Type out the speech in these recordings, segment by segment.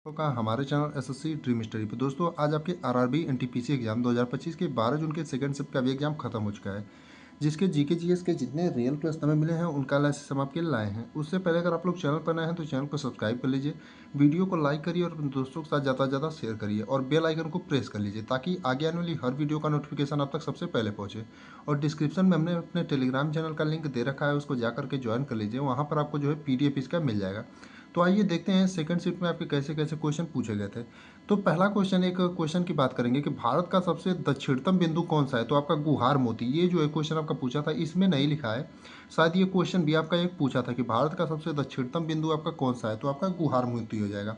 का हमारे channel SSC dream study पे दोस्तों आज आपके आरआरबी एनटीपीसी एग्जाम 2025 के 12 जून के सेकंड शिफ्ट का भी एग्जाम खत्म हो चुका है। जिसके जीके जीएस के जितने रियल प्रश्न हमें मिले हैं उनका एनालिसिस हम आपके लिए लाए हैं। उससे पहले अगर आप लोग चैनल पर नए हैं तो चैनल को सब्सक्राइब कर लीजिए, वीडियो को लाइक करिए और अपने दोस्तों के साथ ज़्यादा से ज़्यादा शेयर करिए और बेल आइकन को प्रेस कर लीजिए ताकि आगे आने वाली हर वीडियो का नोटिफिकेशन आप तक सबसे पहले पहुँचे। और डिस्क्रिप्शन में हमने अपने टेलीग्राम चैनल का लिंक दे रखा है, उसको जा करके ज्वाइन कर लीजिए, वहाँ पर आपको जो है PDF इसका मिल जाएगा। तो आइए देखते हैं सेकंड शिफ्ट में आपके कैसे कैसे क्वेश्चन पूछे गए थे। तो पहला क्वेश्चन, एक क्वेश्चन की बात करेंगे कि भारत का सबसे दक्षिणतम बिंदु कौन सा है। तो आपका गुहार मोती, ये जो है क्वेश्चन आपका पूछा था, इसमें नहीं लिखा है। शायद ये क्वेश्चन भी आपका एक पूछा था कि भारत का सबसे दक्षिणतम बिंदु आपका कौन सा है, तो आपका गुहार मोती हो जाएगा।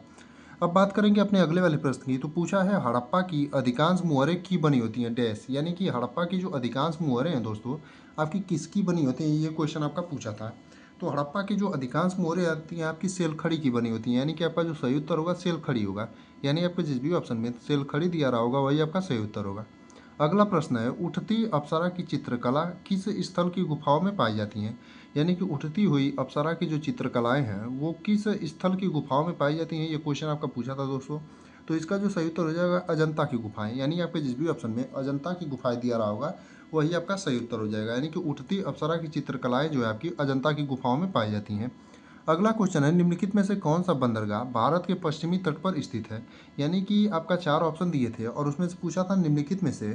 अब बात करेंगे अपने अगले वाले प्रश्न की। तो पूछा है हड़प्पा की अधिकांश मुहरें की बनी होती हैं डैश, यानी कि हड़प्पा की जो अधिकांश मुहरें हैं दोस्तों आपकी किसकी बनी होती हैं, ये क्वेश्चन आपका पूछा था। तो हड़प्पा की जो अधिकांश मोहरें आती हैं आपकी सेलखड़ी की बनी होती हैं, यानी कि आपका जो सही उत्तर होगा सेलखड़ी होगा। यानी आपके जिस भी ऑप्शन में सेलखड़ी दिया रहा होगा वही आपका सही उत्तर होगा। अगला प्रश्न है उठती अप्सरा की चित्रकला किस स्थल की गुफाओं में पाई जाती हैं। यानी कि उठती हुई अप्सरा की जो चित्रकलाएं हैं वो किस स्थल की गुफाओं में पाई जाती हैं, ये क्वेश्चन आपका पूछा था दोस्तों। तो इसका जो सही उत्तर हो जाएगा अजंता की गुफाएं, यानी आपके जिस भी ऑप्शन में अजंता की गुफाएं दिया रहा होगा वही आपका सही उत्तर हो जाएगा। यानी कि उठती अप्सरा की चित्रकलाएं जो है आपकी अजंता की गुफाओं में पाई जाती हैं। अगला क्वेश्चन है निम्नलिखित में से कौन सा बंदरगाह भारत के पश्चिमी तट पर स्थित है। यानी कि आपका 4 ऑप्शन दिए थे और उसमें से पूछा था निम्नलिखित में से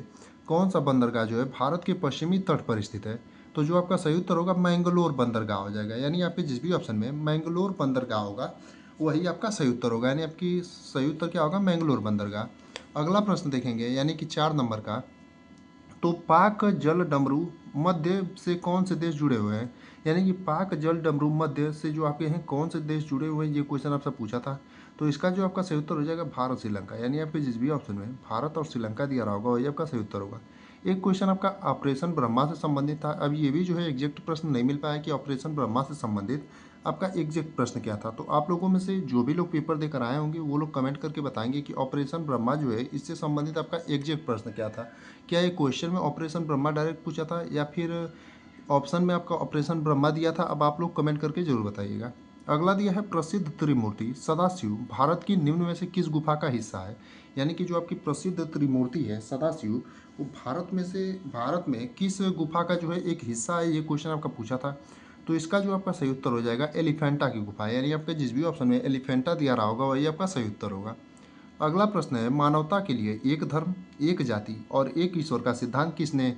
कौन सा बंदरगाह जो है भारत के पश्चिमी तट पर स्थित है। तो जो आपका सही उत्तर होगा मैंगलोर बंदरगाह हो जाएगा। यानी आपके जिस भी ऑप्शन में मैंगलोर बंदरगाह होगा वही आपका सही उत्तर होगा। यानी आपकी सही उत्तर क्या होगा, मैंगलोर बंदरगाह। अगला प्रश्न देखेंगे यानी कि 4 नंबर का। तो पाक जल डमरू मध्य से कौन से देश जुड़े हुए हैं। यानी कि पाक जल डमरू मध्य से जो आपके हैं कौन से देश जुड़े हुए हैं, ये क्वेश्चन आपसे पूछा था। तो इसका जो आपका सही उत्तर हो जाएगा भारत श्रीलंका। यानी आपके जिस भी ऑप्शन में भारत और श्रीलंका दिया रहा होगा वही आपका सही उत्तर होगा। एक क्वेश्चन आपका ऑपरेशन ब्रह्मा से संबंधित था। अब ये भी जो है एग्जैक्ट प्रश्न नहीं मिल पाया कि ऑपरेशन ब्रह्मा से संबंधित आपका एग्जैक्ट प्रश्न क्या था। तो आप लोगों में से जो भी लोग पेपर देकर आए होंगे वो लोग कमेंट करके बताएंगे कि ऑपरेशन ब्रह्मा जो है इससे संबंधित आपका एग्जैक्ट प्रश्न क्या था। क्या ये क्वेश्चन में ऑपरेशन ब्रह्मा डायरेक्ट पूछा था या फिर ऑप्शन में आपका ऑपरेशन ब्रह्मा दिया था। अब आप लोग कमेंट करके जरूर बताइएगा। अगला दिया है प्रसिद्ध त्रिमूर्ति सदाशिव भारत की निम्न में से किस गुफा का हिस्सा है। यानी कि जो आपकी प्रसिद्ध त्रिमूर्ति है सदाशिव वो भारत में किस गुफा का जो है एक हिस्सा है, ये क्वेश्चन आपका पूछा था। तो इसका जो आपका सही उत्तर हो जाएगा एलिफेंटा की गुफा। यानी आपके जिस भी ऑप्शन में एलिफेंटा दिया रहा होगा वही आपका सही उत्तर होगा। अगला प्रश्न है मानवता के लिए एक धर्म एक जाति और एक ईश्वर का सिद्धांत किसने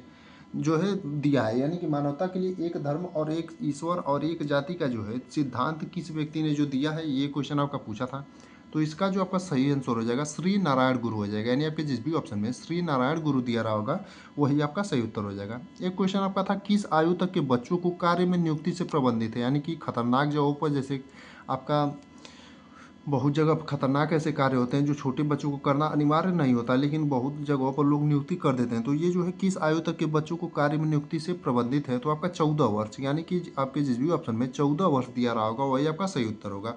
जो है दिया है। यानी कि मानवता के लिए एक धर्म और एक ईश्वर और एक जाति का जो है सिद्धांत किस व्यक्ति ने जो दिया है, ये क्वेश्चन आपका पूछा था। तो इसका जो आपका सही आंसर हो जाएगा श्री नारायण गुरु हो जाएगा। यानी आपके जिस भी ऑप्शन में श्री नारायण गुरु दिया रहा होगा वही आपका सही उत्तर हो जाएगा। एक क्वेश्चन आपका था किस आयु तक के बच्चों को कार्य में नियुक्ति से प्रबंधित है। यानी कि खतरनाक जगहों पर जैसे आपका बहुत जगह खतरनाक ऐसे कार्य होते हैं जो छोटे बच्चों को करना अनिवार्य नहीं होता, लेकिन बहुत जगहों पर लोग नियुक्ति कर देते हैं। तो ये जो है किस आयु तक के बच्चों को कार्य में नियुक्ति से प्रबंधित है। तो आपका 14 वर्ष, यानी कि आपके जिस भी ऑप्शन में 14 वर्ष दिया रहा होगा वही आपका सही उत्तर होगा।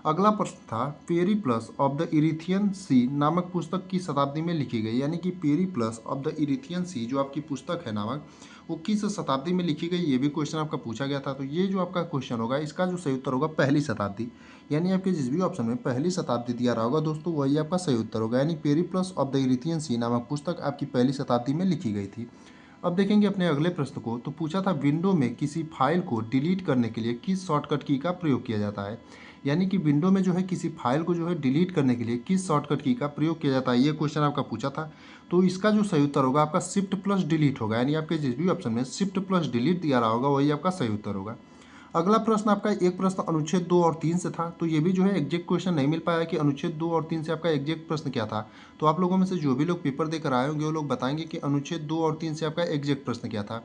अगला प्रश्न था पेरीप्लस ऑफ द इरिथियन सी नामक पुस्तक की शताब्दी में लिखी गई। यानी कि पेरीप्लस ऑफ द इरिथियन सी जो आपकी पुस्तक है नामक वो किस शताब्दी में लिखी गई, ये भी क्वेश्चन आपका पूछा गया था। तो ये जो आपका क्वेश्चन होगा इसका जो सही उत्तर होगा पहली शताब्दी। यानी आपके जिस भी ऑप्शन में पहली शताब्दी दिया रहा होगा दोस्तों वही आपका सही उत्तर होगा। यानी पेरीप्लस ऑफ द इरिथियन सी नामक पुस्तक आपकी पहली शताब्दी में लिखी गई थी। अब देखेंगे अपने अगले प्रश्न को। तो पूछा था विंडो में किसी फाइल को डिलीट करने के लिए किस शॉर्टकट की का प्रयोग किया जाता है। यानी कि विंडो में जो है किसी फाइल को जो है डिलीट करने के लिए किस शॉर्टकट की का प्रयोग किया जाता है, ये क्वेश्चन आपका पूछा था। तो इसका जो सही उत्तर होगा आपका शिफ्ट प्लस डिलीट होगा। यानी आपके जिस भी ऑप्शन में शिफ्ट प्लस डिलीट दिया रहा होगा वही आपका सही उत्तर होगा। अगला प्रश्न आपका एक प्रश्न अनुच्छेद 2 और 3 से था। तो ये भी जो है एग्जैक्ट क्वेश्चन नहीं मिल पाया कि अनुच्छेद 2 और 3 से आपका एग्जैक्ट प्रश्न क्या था। तो आप लोगों में से जो भी लोग पेपर देकर आए होंगे वो लोग बताएंगे कि अनुच्छेद 2 और 3 से आपका एग्जैक्ट प्रश्न क्या था।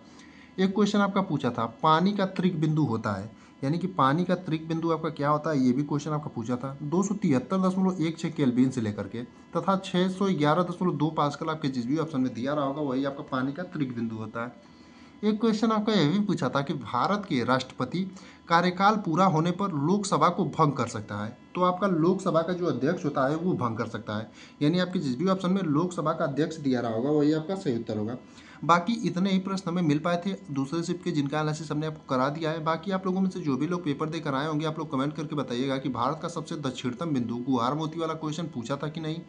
एक क्वेश्चन आपका पूछा था पानी का त्रिक बिंदु होता है। यानी कि पानी का त्रिक बिंदु आपका क्या होता है, ये भी क्वेश्चन आपका पूछा था। 273.16 केल्विन से लेकर के तथा 611.2 पास्कल आपके जिस भी ऑप्शन में दिया रहा होगा वही आपका पानी का त्रिक बिंदु होता है। एक क्वेश्चन आपका यह भी पूछा था कि भारत के राष्ट्रपति कार्यकाल पूरा होने पर लोकसभा को भंग कर सकता है। तो आपका लोकसभा का जो अध्यक्ष होता है वो भंग कर सकता है। यानी आपके जिस भी ऑप्शन में लोकसभा का अध्यक्ष दिया रहा होगा वही आपका सही उत्तर होगा। बाकी इतने ही प्रश्न हमें मिल पाए थे दूसरे शिफ्ट के, जिनका एनालिसिस हमने आपको करा दिया है। बाकी आप लोगों में से जो भी लोग पेपर देकर आए होंगे, आप लोग कमेंट करके बताइएगा कि भारत का सबसे दक्षिणतम बिंदु गुहार मोती वाला क्वेश्चन पूछा था कि नहीं।